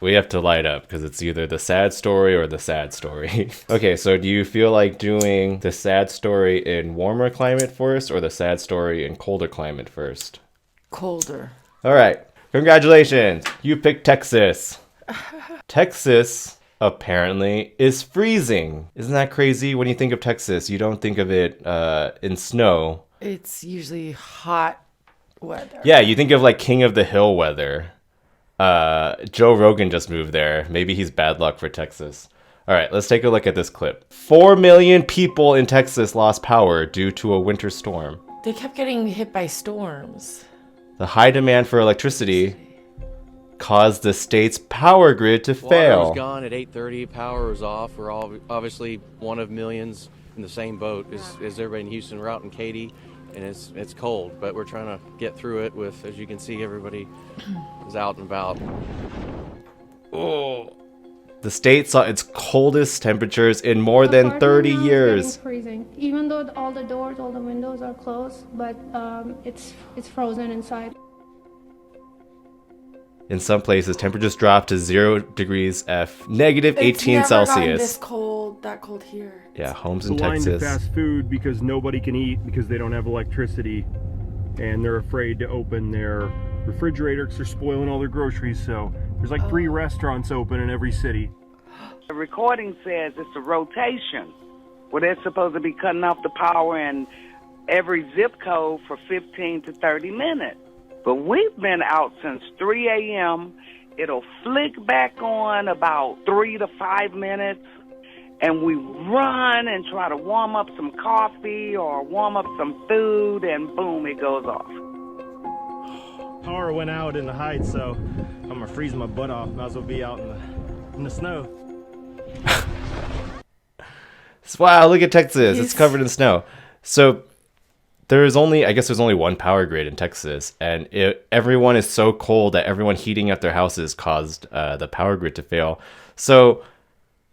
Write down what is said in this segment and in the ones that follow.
We have to light up because it's either the sad story or the sad story. Okay, so do you feel like doing the sad story in warmer climate first or the sad story in colder climate first? Colder. All right. Congratulations. You picked Texas. Texas apparently is freezing. Isn't that crazy? When you think of Texas, you don't think of it in snow. It's usually hot weather. Yeah, you think of like King of the Hill weather. Joe Rogan just moved there. Maybe he's bad luck for Texas. All right, let's take a look at this clip. 4 million people in Texas lost power due to a winter storm. They kept getting hit by storms. The high demand for electricity caused the state's power grid to Water fail. was gone at 8:30. Power was off. We're all obviously one of millions in the same boat as everybody in Houston. We're out in Katy, and it's cold, but we're trying to get through it with, as you can see, everybody is out and about. Oh. The state saw its coldest temperatures in more than 30 years. Freezing. Even though all the doors, all the windows are closed, but it's frozen inside. In some places, temperatures dropped to 0 degrees F, negative 18 It's never gotten Celsius. this cold, that cold here. Yeah, homes in The line to Texas. fast food because nobody can eat because they don't have electricity, and they're afraid to open their refrigerator because they're spoiling all their groceries. So there's like 3 restaurants open in every city. The recording says it's a rotation where they're supposed to be cutting off the power in every zip code for 15 to 30 minutes. But we've been out since 3 a.m. It'll flick back on about 3 to 5 minutes, and we run and try to warm up some coffee or warm up some food, and boom, it goes off. Power went out in the Heights, so I'm gonna freeze my butt off. Might as well be out in the snow. Wow, look at Texas. It's covered in snow. So there's only one power grid in Texas, and everyone is so cold that everyone heating up their houses caused the power grid to fail. So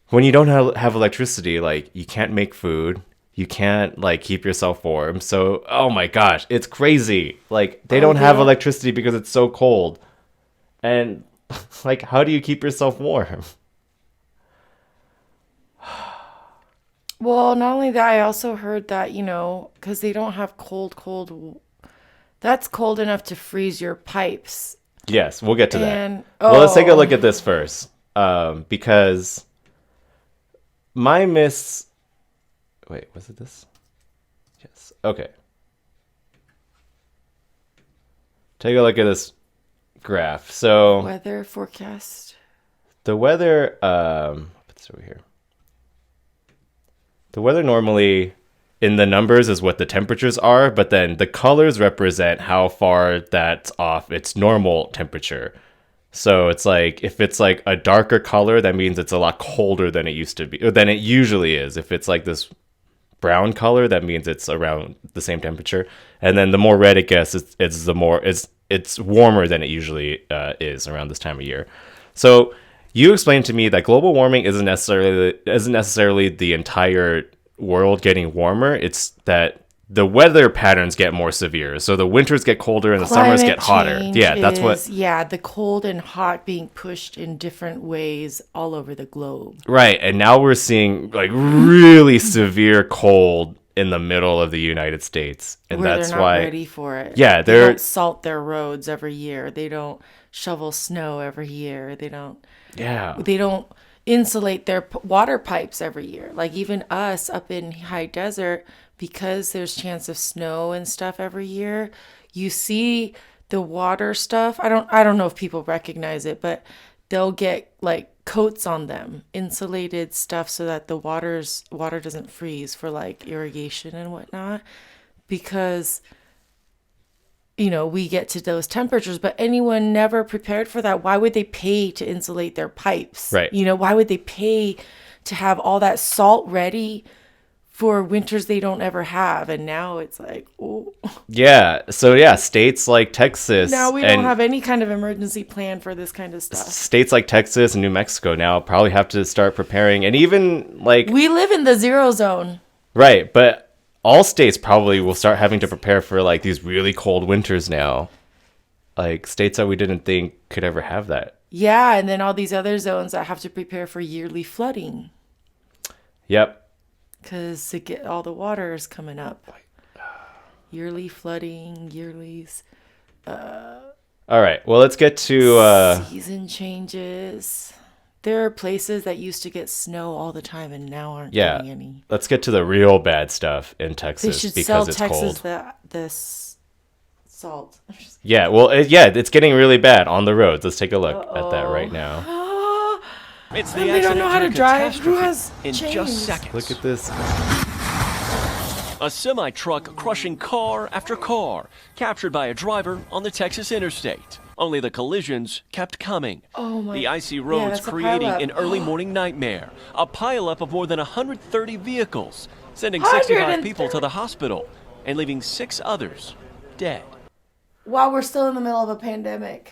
when you don't have electricity, like you can't make food, you can't like keep yourself warm. So, oh my gosh, it's crazy. Like they don't have electricity because it's so cold. And like, how do you keep yourself warm? Well, not only that, I also heard that, because they don't have cold, that's cold enough to freeze your pipes. Yes, we'll get to And- that. Well, let's take a look at this first. Because my miss... Wait, was it this? Yes. Okay. Take a look at this graph. So Weather forecast. the weather... put this over here. The weather normally in the numbers is what the temperatures are, but then the colors represent how far that's off its normal temperature. So it's like, if it's like a darker color, that means it's a lot colder than it used to be, or than it usually is. If it's like this brown color, that means it's around the same temperature. And then the more red it gets, it's warmer than it usually is around this time of year. So you explained to me that global warming isn't necessarily the entire world getting warmer. It's that the weather patterns get more severe. So the winters get colder and the summers get hotter. Yeah, that's what. Yeah, the cold and hot being pushed in different ways all over the globe. Right, and now we're seeing like really severe cold in the middle of the United States, and Where that's they're not why ready for it. Yeah, they don't salt their roads every year. They don't shovel snow every year. They don't insulate their water pipes every year. Like even us up in high desert, because there's chance of snow and stuff every year, you see the water stuff. I don't know if people recognize it, but they'll get like coats on them, insulated stuff, so that the water doesn't freeze for like irrigation and whatnot, because we get to those temperatures, but anyone never prepared for that. Why would they pay to insulate their pipes? Right. Why would they pay to have all that salt ready for winters they don't ever have? And now it's like, oh. Yeah. So yeah, states like Texas. Now we don't have any kind of emergency plan for this kind of stuff. States like Texas and New Mexico now probably have to start preparing, and even like we live in the 0 zone. Right, but all states probably will start having to prepare for like these really cold winters now. Like states that we didn't think could ever have that Yeah, and then all these other zones that have to prepare for yearly flooding Yep. because to get all the water is coming up. Yearly flooding, yearlies. All right. Well, let's get to Season changes. There are places that used to get snow all the time and now aren't yeah. getting any. Let's get to the real bad stuff in They Texas should because sell it's Texas cold. this salt. Yeah. Well, it's getting really bad on the roads. Let's take a look at that right now. It's And they don't know how to drive. Who has in chains? just seconds. Look at this. A semi-truck crushing car after car, captured by a driver on the Texas interstate. Only the collisions kept coming. Oh my! The icy roads that's a creating pileup. an early morning nightmare. A pileup of more than 130 vehicles, sending 65 people to the hospital and leaving 6 others dead. While we're still in the middle of a pandemic.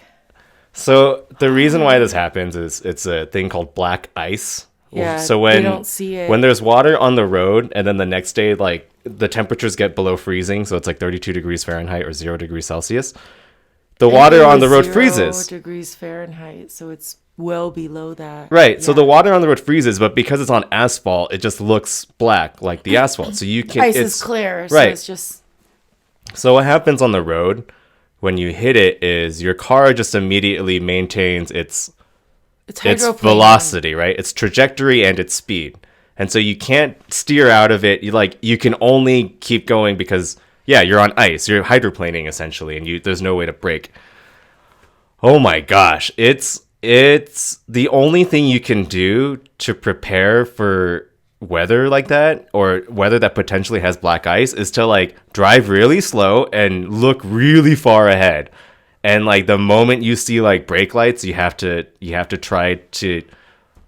So the reason why this happens is it's a thing called black ice. Yeah, So when they don't see it. when there's water on the road, and then the next day, like the temperatures get below freezing, so it's like 32 degrees Fahrenheit or 0 degrees Celsius. The water on the road freezes. 0 degrees Fahrenheit, so it's well below that. Right. So Yeah. the water on the road freezes, but because it's on asphalt, it just looks black like the asphalt. So you can Ice it's is clear, so right. it's just So what happens on the road when you hit it is your car just immediately maintains its hydroplaning. velocity, right? Its trajectory and its speed. And so you can't steer out of it. You can only keep going because you're on ice. You're hydroplaning essentially, and there's no way to brake. Oh my gosh. It's the only thing you can do to prepare for weather like that, or weather that potentially has black ice, is to like drive really slow and look really far ahead. And like the moment you see like brake lights, you have to try to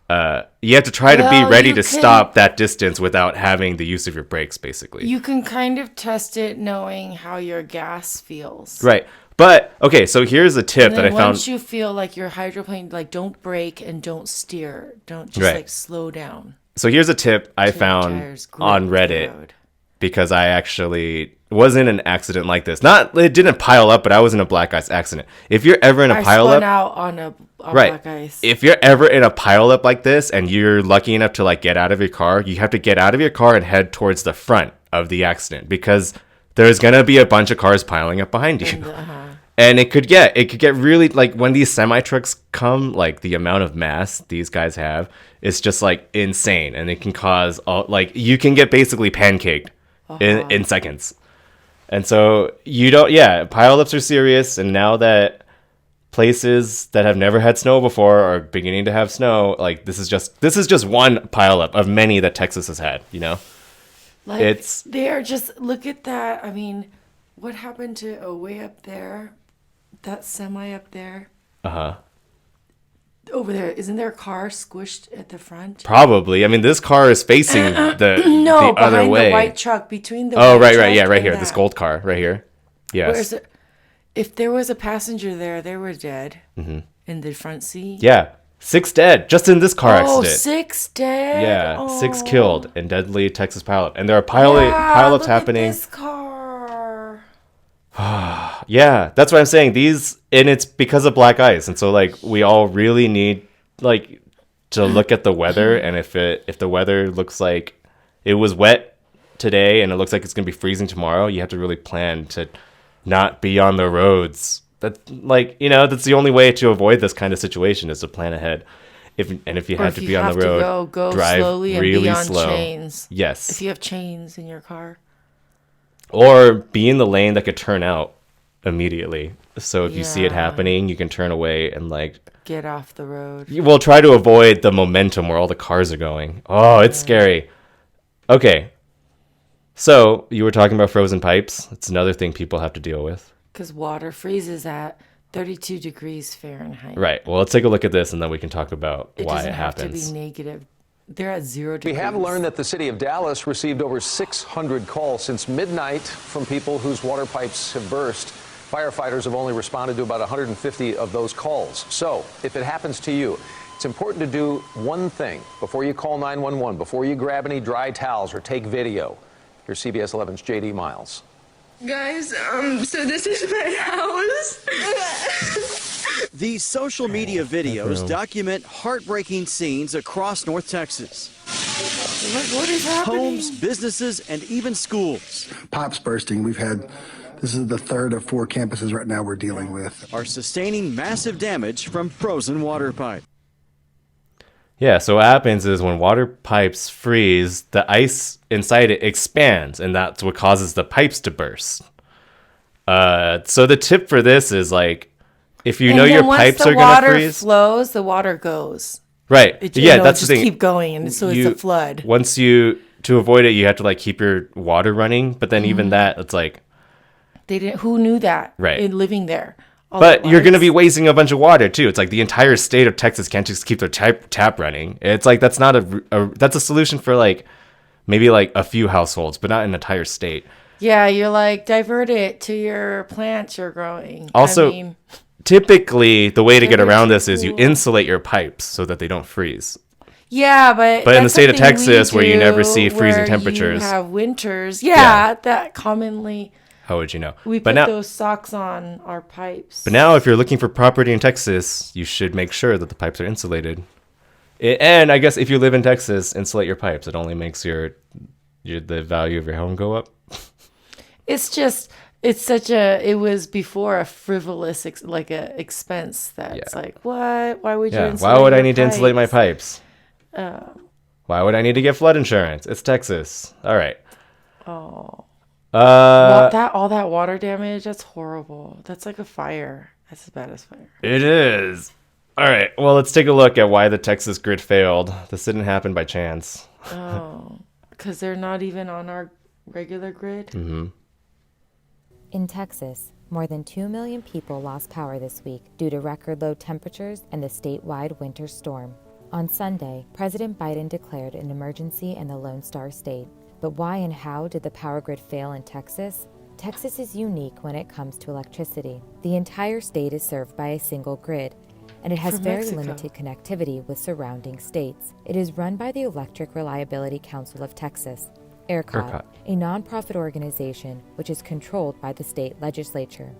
be ready to stop that distance without having the use of your brakes, basically. You can kind of test it knowing how your gas feels. Right. But okay, so here's a tip And that I then found. once you feel like you're hydroplaning, like don't brake and don't steer. Don't just Right. like slow down. So here's a tip I Your found tires grip on the Reddit, road. because I actually was in an accident like this. It didn't pile up, but I was in a black ice accident. If you're ever in a I pile spun up, out on right? black ice. If you're ever in a pile up like this and you're lucky enough to like get out of your car, you have to get out of your car and head towards the front of the accident, because there's gonna be a bunch of cars piling up behind you. And it could get really, like, when these semi trucks come, like the amount of mass these guys have is just like insane, and it can cause you can get basically pancaked in seconds. And so pileups are serious, and now that places that have never had snow before are beginning to have snow, like this is just one pileup of many that Texas has had, Like they're just, look at that. I mean, what happened to way up there? That semi up there. Over there, isn't there a car squished at the front? Probably. I mean, this car is facing the No, the other behind way. the white truck, between the Oh, white right, truck yeah, right and here. that. This gold car, right here. Yes. Where's it? If there was a passenger there, they were dead in the front seat. Yeah, 6 dead just in this car Oh, accident. 6 dead. Yeah, 6 Oh. killed in deadly Texas pileup, and there are pileups look happening. At this car. Yeah, that's what I'm saying. And it's because of black ice, and so like we all really need to look at the weather, and if the weather looks like it was wet today and it looks like it's gonna be freezing tomorrow, you have to really plan to not be on the roads. That's that's the only way to avoid this kind of situation, is to plan ahead. If you have to be on the road, go drive slowly and really be on slow. chains. Yes. If you have chains in your car. Or be in the lane that could turn out immediately. So if you see it Yeah. happening, you can turn away and Get off the road. you will try to avoid the momentum where all the cars are going. Oh, it's scary. Okay. So you were talking about frozen pipes. It's another thing people have to deal with. Because water freezes at 32 degrees Fahrenheit. Right. Well, let's take a look at this, and then we can talk about It why doesn't it have happens. to be negative. They're at 0 We degrees. have learned that the city of Dallas received over 600 calls since midnight from people whose water pipes have burst. Firefighters have only responded to about 150 of those calls. So if it happens to you, it's important to do one thing before you call 911, before you grab any dry towels or take video. Here's CBS 11's JD Miles. Guys, so this is my house. These social media videos document heartbreaking scenes across North Texas. What is happening? Homes, businesses, and even schools. Pipes bursting. This is the third of 4 campuses right now we're dealing with. Are sustaining massive damage from frozen water pipe. Yeah, so what happens is when water pipes freeze, the ice inside it expands, and that's what causes the pipes to burst. So the tip for this is like, if you know your pipes are going to freeze. Once the water flows, the water goes. Right. That's the thing. Keep going, and so it's a flood. To avoid it, you have to like keep your water running. But then even that, it's like they didn't. Who knew that? Right. In living there. But you're going to be wasting a bunch of water too. It's like the entire state of Texas can't just keep their tap running. It's like that's not that's a solution for like maybe like a few households, but not an entire state. Yeah, you're like divert it to your plants you're growing. Also, typically the way to get around this is you insulate your pipes so that they don't freeze. Yeah, but in the state of Texas where you never see freezing temperatures, you have winters. Yeah, that commonly. How would you know? We put those socks on our pipes. But now if you're looking for property in Texas, you should make sure that the pipes are insulated. And I guess if you live in Texas, insulate your pipes. It only makes the value of your home go up. It was before a frivolous expense that's like, what? Why would you insulate why would I need pipes? to insulate my pipes? Why would I need to get flood insurance? It's Texas. All right. Oh. All that water damage, that's horrible. That's like a fire. That's as bad as fire. It is. All right. Well, let's take a look at why the Texas grid failed. This didn't happen by chance. Oh, because they're not even on our regular grid? Mm-hmm. In Texas, more than 2 million people lost power this week due to record low temperatures and the statewide winter storm. On Sunday, President Biden declared an emergency in the Lone Star State. But why and how did the power grid fail in Texas? Texas is unique when it comes to electricity. The entire state is served by a single grid, and it has very limited connectivity with surrounding states. It is run by the Electric Reliability Council of Texas, ERCOT, a nonprofit organization which is controlled by the state legislature.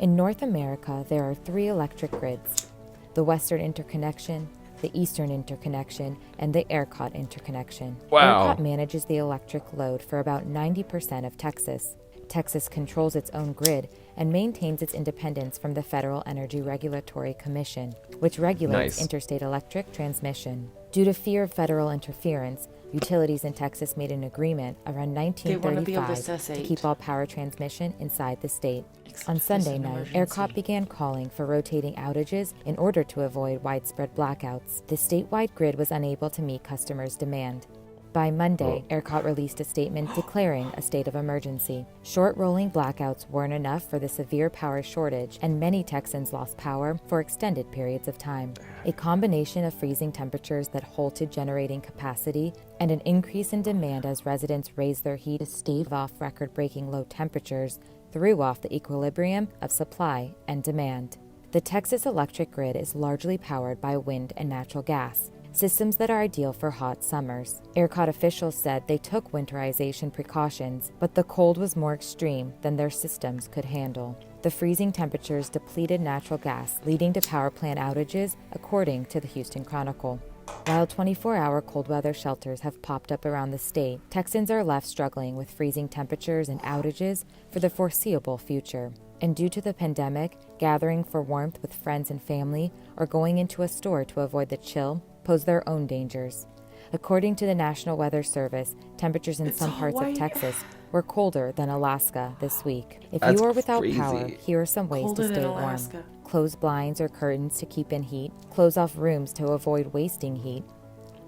In North America, there are 3 electric grids: the Western Interconnection, the Eastern Interconnection, and the ERCOT Interconnection. Wow. ERCOT manages the electric load for about 90% of Texas. Texas controls its own grid and maintains its independence from the Federal Energy Regulatory Commission, which regulates interstate electric transmission. Due to fear of federal interference, utilities in Texas made an agreement around 1935 to keep all power transmission inside the state. On Sunday night, ERCOT began calling for rotating outages in order to avoid widespread blackouts. The statewide grid was unable to meet customers' demand. By Monday, ERCOT released a statement declaring a state of emergency. Short rolling blackouts weren't enough for the severe power shortage, and many Texans lost power for extended periods of time. A combination of freezing temperatures that halted generating capacity and an increase in demand as residents raised their heat to stave off record-breaking low temperatures threw off the equilibrium of supply and demand. The Texas electric grid is largely powered by wind and natural gas, systems that are ideal for hot summers. ERCOT officials said they took winterization precautions, but the cold was more extreme than their systems could handle. The freezing temperatures depleted natural gas, leading to power plant outages, according to the Houston Chronicle. While 24-hour cold weather shelters have popped up around the state, Texans are left struggling with freezing temperatures and outages for the foreseeable future. And due to the pandemic, gathering for warmth with friends and family or going into a store to avoid the chill pose their own dangers. According to the National Weather Service, temperatures in some parts of Texas were colder than Alaska this week. If you are without power, here are some ways to stay warm. Close blinds or curtains to keep in heat. Close off rooms to avoid wasting heat.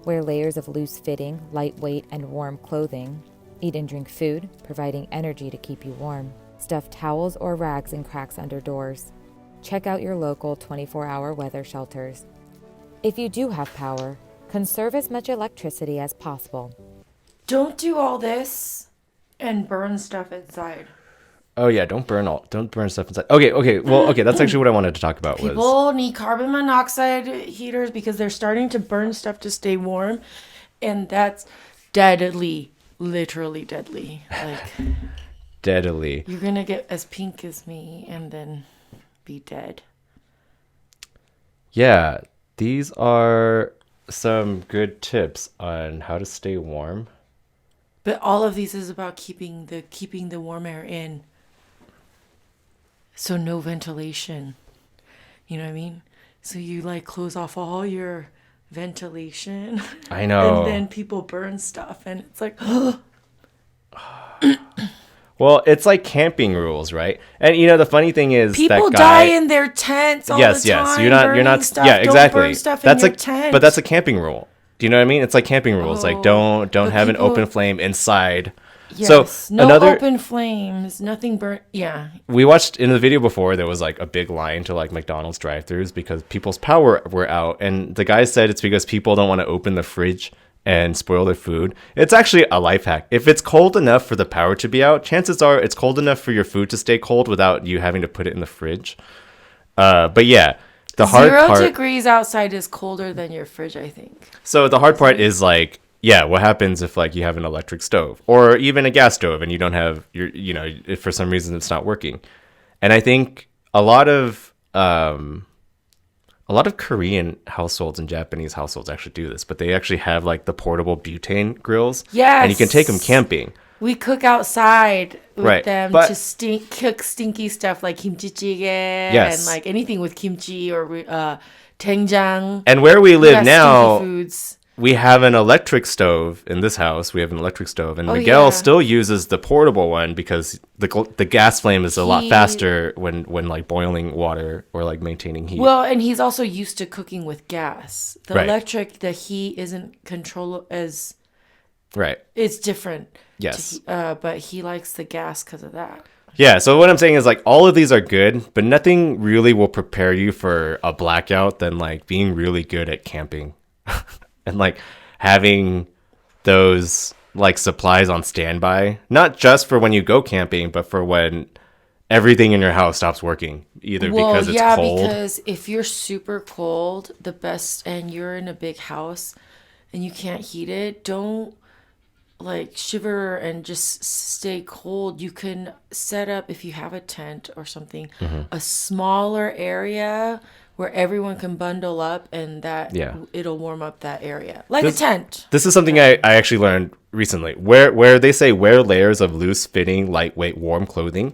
Wear layers of loose-fitting, lightweight, and warm clothing. Eat and drink food, providing energy to keep you warm. Stuff towels or rags in cracks under doors. Check out your local 24-hour weather shelters. If you do have power, conserve as much electricity as possible. Don't do all this and burn stuff inside. Oh yeah, don't burn stuff inside. Okay, that's actually what I wanted to talk about. People need carbon monoxide heaters because they're starting to burn stuff to stay warm, and that's deadly, literally deadly. Like deadly. You're gonna get as pink as me and then be dead. Yeah, these are some good tips on how to stay warm. But all of these is about keeping the warm air in. So no ventilation. You know what I mean? So you like close off all your ventilation. I know. And then people burn stuff and it's like Well, it's like camping rules, right? And the funny thing is people that guy, die in their tents all yes, the time. yes. You're not stuff. yeah, Don't exactly. burn stuff That's in your tent. but that's a camping rule. Do you know what I mean? It's like camping rules. Like don't but have an people- open flame inside. Yes, So no another open flames, nothing burnt. Yeah. we watched in the video before, there was like a big line to like McDonald's drive-thrus because people's power were out, and the guy said it's because people don't want to open the fridge and spoil their food. It's actually a life hack. If it's cold enough for the power to be out, chances are it's cold enough for your food to stay cold without you having to put it in the fridge. But yeah, the hard 0 part. degrees outside is colder than your fridge, I think. So the hard part is like, yeah, what happens if like you have an electric stove or even a gas stove and you don't have if for some reason it's not working. And I think a lot of Korean households and Japanese households actually do this, but they actually have like the portable butane grills. Yes. And you can take them camping. We cook outside with Right, them but- to cook stinky stuff like kimchi jjigae Yes. and like anything with kimchi or doenjang. And where we live got now, stinky foods. we have an electric stove in this house. We have an electric stove, and Oh, Miguel yeah. still uses the portable one because the gas flame is a lot faster when like boiling water or like maintaining heat. Well, and he's also used to cooking with gas. The Right. electric, the heat isn't control as Right. it's different. Yes. But he likes the gas because of that. Yeah, so what I'm saying is like all of these are good, but nothing really will prepare you for a blackout than like being really good at camping and like having those like supplies on standby, not just for when you go camping, but for when everything in your house stops working, either because it's cold. Because if you're super cold, and you're in a big house and you can't heat it, don't like shiver and just stay cold. You can set up, if you have a tent or something, a smaller area where everyone can bundle up and that it'll warm up that area. Like a tent. This is something I actually learned recently, where they say wear layers of loose fitting, lightweight, warm clothing.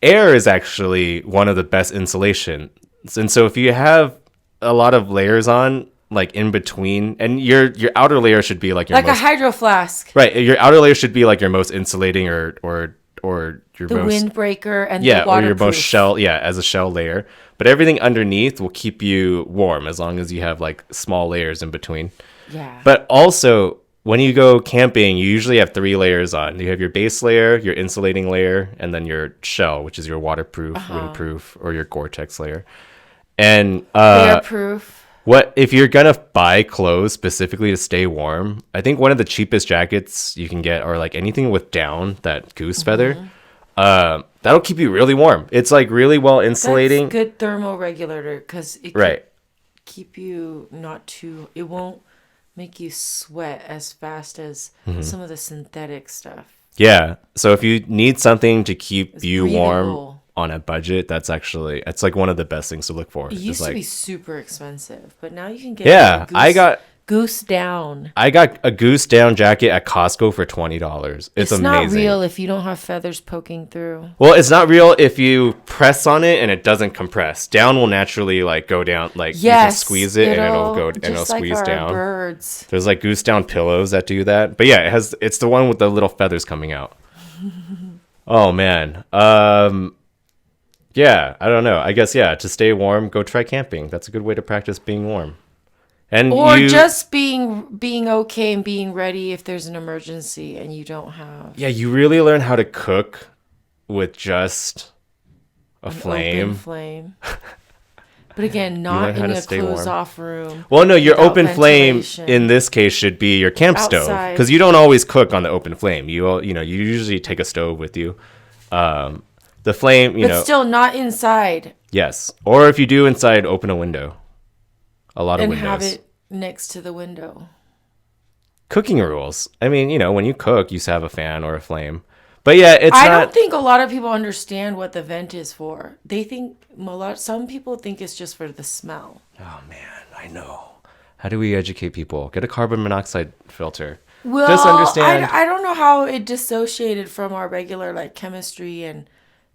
Air is actually one of the best insulation. And so if you have a lot of layers on, like in between, and your outer layer should be like your like a hydro flask. Right, your outer layer should be like your most insulating or your The most windbreaker and or the your waterproof. most shell as a shell layer. But everything underneath will keep you warm as long as you have like small layers in between. Yeah. But also when you go camping, you usually have 3 layers on. You have your base layer, your insulating layer, and then your shell, which is your waterproof, windproof, or your Gore-Tex layer. And Airproof. what if you're gonna buy clothes specifically to stay warm? I think one of the cheapest jackets you can get are like anything with down, that goose feather. That'll keep you really warm. It's like really well insulating. That's good thermal regulator because it can keep you not too. It won't make you sweat as fast as some of the synthetic stuff. Yeah. So if you need something to keep It's you warm breathable. on a budget, it's like one of the best things to look for. It used like, to be super expensive, but now you can get goose down. I got a goose down jacket at Costco for $20. It's amazing. Not real if you don't have feathers poking through. Well, it's not real if you press on it and it doesn't compress. Down will naturally like go down, like you can squeeze it and it'll go and it'll squeeze down. Birds. There's like goose down pillows that do that. But yeah, it's the one with the little feathers coming out. Oh man. Yeah, I don't know. I guess to stay warm, go try camping. That's a good way to practice being warm. Or just being okay and being ready if there's an emergency and you don't have. Yeah, you really learn how to cook with just a flame. Open flame. But again, not in a closed off room. Well, no, your open flame in this case should be your camp stove, because you don't always cook on the open flame. You usually take a stove with you. The flame, but still not inside. Yes, or if you do inside, open a window. A lot of windows. And have it next to the window. Cooking rules. I mean, when you cook, you have a fan or a flame. But yeah, I don't think a lot of people understand what the vent is for. They think some people think it's just for the smell. Oh man, I know. How do we educate people? Get a carbon monoxide filter. Well, Just understand. I don't know how it dissociated from our regular like chemistry and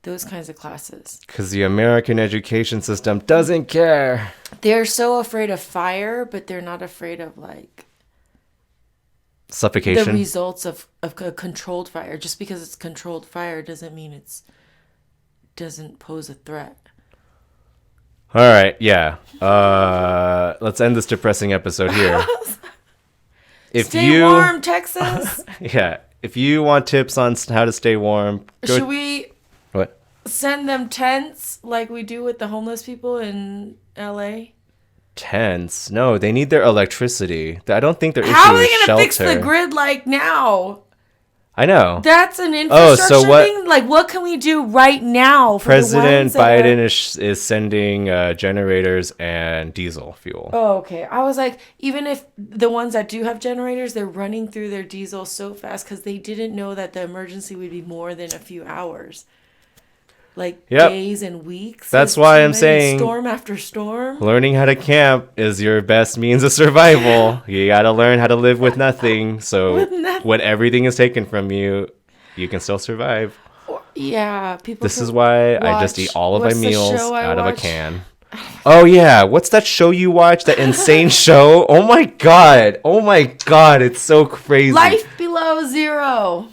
those kinds of classes. Because the American education system doesn't care. They're so afraid of fire, but they're not afraid of like Suffocation. the results of a controlled fire. Just because it's controlled fire doesn't mean doesn't pose a threat. All right, yeah. Let's end this depressing episode here. Stay warm, Texas. Yeah, if you want tips on how to stay warm, Should we what? Send them tents like we do with the homeless people in LA? Tents? No, they need their electricity. I don't think their issue How are they is going to shelter. fix the grid like now? I know. That's an infrastructure thing. Like, what can we do right now? For President Biden is sending generators and diesel fuel. Oh, okay. I was like, even if the ones that do have generators, they're running through their diesel so fast because they didn't know that the emergency would be more than a few hours. Like days and weeks. That's why I'm saying storm after storm. Learning how to camp is your best means of survival. You got to learn how to live with nothing. So when everything is taken from you, you can still survive. Yeah, people. This is why I just eat all of my meals out of a can. Oh yeah, what's that show you watch? That insane show? Oh my god! It's so crazy. Life Below Zero.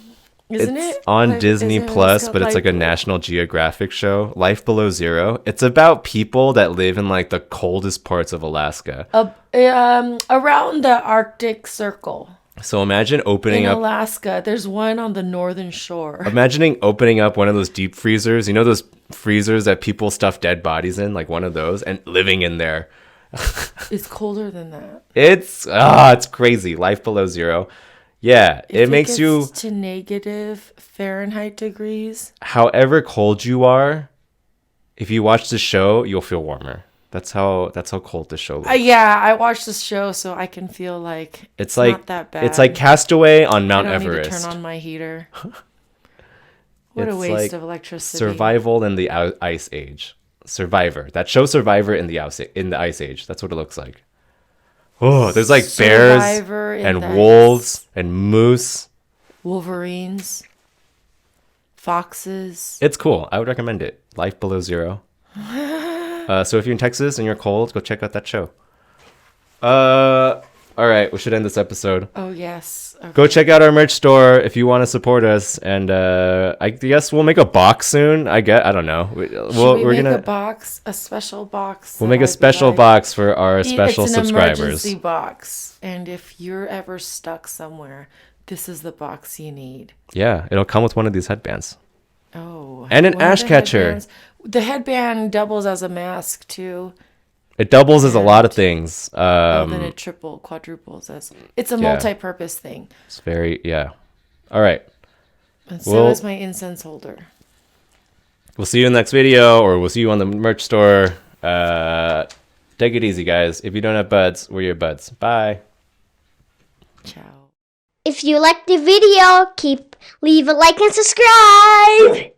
Isn't it's it? on Disney Plus, but it's like a National Geographic show. Life Below Zero. It's about people that live in like the coldest parts of Alaska. Around the Arctic Circle. So imagine opening in up Alaska. There's one on the northern shore. Imagining opening up one of those deep freezers. You know those freezers that people stuff dead bodies in, like one of those, and living in there. It's colder than that. It's crazy. Life Below Zero. Yeah, it makes you to negative Fahrenheit degrees. However cold you are, if you watch the show, you'll feel warmer. That's how cold the show looks. Yeah, I watched this show so I can feel like it's like not that bad. It's like Castaway on Mount Everest. I don't need to turn on my heater. What a waste of electricity. Survival in the Ice Age. Survivor. That show Survivor in the Ice Age. That's what it looks like. Oh, there's like bears and wolves and moose. Wolverines. Foxes. It's cool. I would recommend it. Life Below Zero. So if you're in Texas and you're cold, go check out that show. All right, we should end this episode. Oh, yes. Okay. Go check out our merch store if you want to support us. And I guess we'll make a box soon. I don't know. We're make a box, a special box. We'll make a special box for our special subscribers. It's an emergency box. And if you're ever stuck somewhere, this is the box you need. Yeah, it'll come with one of these headbands. Oh. And an ash catcher. The headband doubles as a mask, too. It doubles as a lot of things. Then it quadruples as... It's a multi-purpose thing. It's very, All right. And so is my incense holder. We'll see you in the next video, or we'll see you on the merch store. Take it easy, guys. If you don't have buds, we're your buds. Bye. Ciao. If you like the video, leave a like and subscribe.